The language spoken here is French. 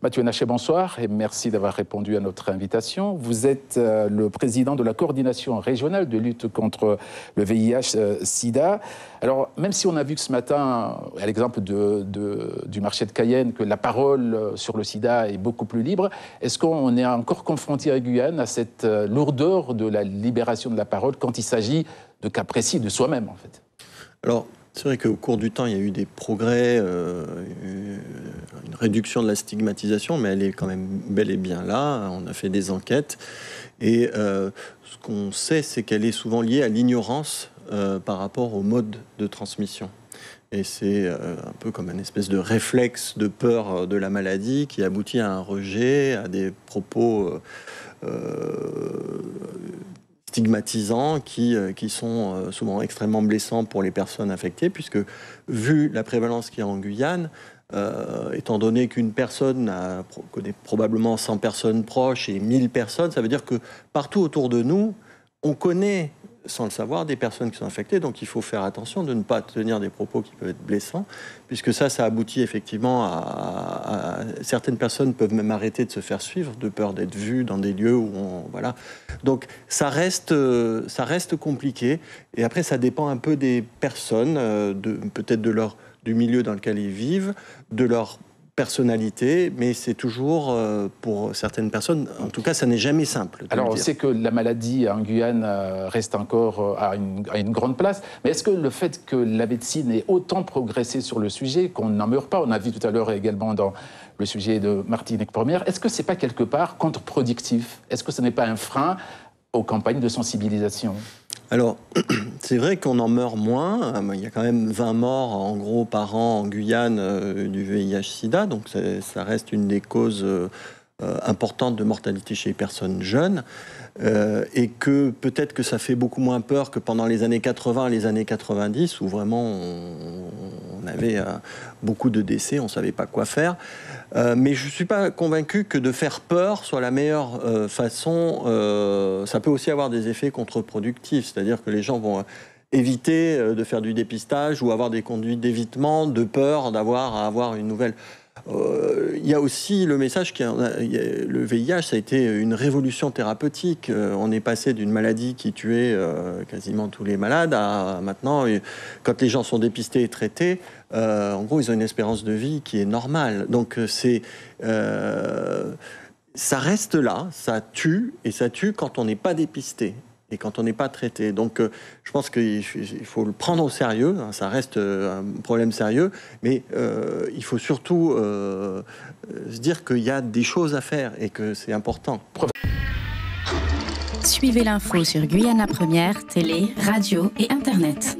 Mathieu Naché, bonsoir et merci d'avoir répondu à notre invitation. Vous êtes le président de la coordination régionale de lutte contre le VIH-Sida. Alors, même si on a vu que ce matin, à l'exemple du marché de Cayenne, que la parole sur le sida est beaucoup plus libre, est-ce qu'on est encore confronté à Guyane à cette lourdeur de la libération de la parole quand il s'agit de cas précis de soi-même, en fait? Alors, c'est vrai qu'au cours du temps, il y a eu des progrès, une réduction de la stigmatisation, mais elle est quand même bel et bien là. On a fait des enquêtes. Et ce qu'on sait, c'est qu'elle est souvent liée à l'ignorance par rapport au mode de transmission. Et c'est un peu comme une espèce de réflexe de peur de la maladie qui aboutit à un rejet, à des propos stigmatisants qui sont souvent extrêmement blessants pour les personnes affectées, puisque vu la prévalence qu'il y a en Guyane, étant donné qu'une personne connaît probablement 100 personnes proches et 1000 personnes, ça veut dire que partout autour de nous, on connaît, sans le savoir, des personnes qui sont infectées. Donc il faut faire attention de ne pas tenir des propos qui peuvent être blessants, puisque ça aboutit effectivement à certaines personnes peuvent même arrêter de se faire suivre de peur d'être vues dans des lieux où voilà. Donc ça reste compliqué. Et après, ça dépend un peu des personnes, peut-être du milieu dans lequel ils vivent, de leur personnalité, mais c'est toujours, pour certaines personnes, en tout cas, ça n'est jamais simple. Alors, on sait que la maladie en Guyane reste encore à une grande place, mais est-ce que le fait que la médecine ait autant progressé sur le sujet, qu'on n'en meurt pas, on a vu tout à l'heure également dans le sujet de Martinique Première, est-ce que c'est pas quelque part contre-productif? Est-ce que ce n'est pas un frein aux campagnes de sensibilisation? Alors, c'est vrai qu'on en meurt moins. Il y a quand même 20 morts, en gros, par an en Guyane du VIH-Sida. Donc, ça reste une des causes importantes de mortalité chez les personnes jeunes. Et que peut-être que ça fait beaucoup moins peur que pendant les années 80 et les années 90, où vraiment on avait beaucoup de décès, on ne savait pas quoi faire. Mais je ne suis pas convaincu que de faire peur soit la meilleure façon. Ça peut aussi avoir des effets contre-productifs, c'est-à-dire que les gens vont éviter de faire du dépistage ou avoir des conduites d'évitement, de peur d'avoir à avoir une nouvelle. Il y a aussi le message le VIH, ça a été une révolution thérapeutique. On est passé d'une maladie qui tuait quasiment tous les malades à maintenant, quand les gens sont dépistés et traités, en gros, ils ont une espérance de vie qui est normale. Donc, ça reste là, ça tue, et ça tue quand on n'est pas dépisté et quand on n'est pas traité. Donc, je pense qu'il faut le prendre au sérieux. Ça reste un problème sérieux, mais il faut surtout se dire qu'il y a des choses à faire et que c'est important. Suivez l'info sur Guyana Première, télé, radio et Internet.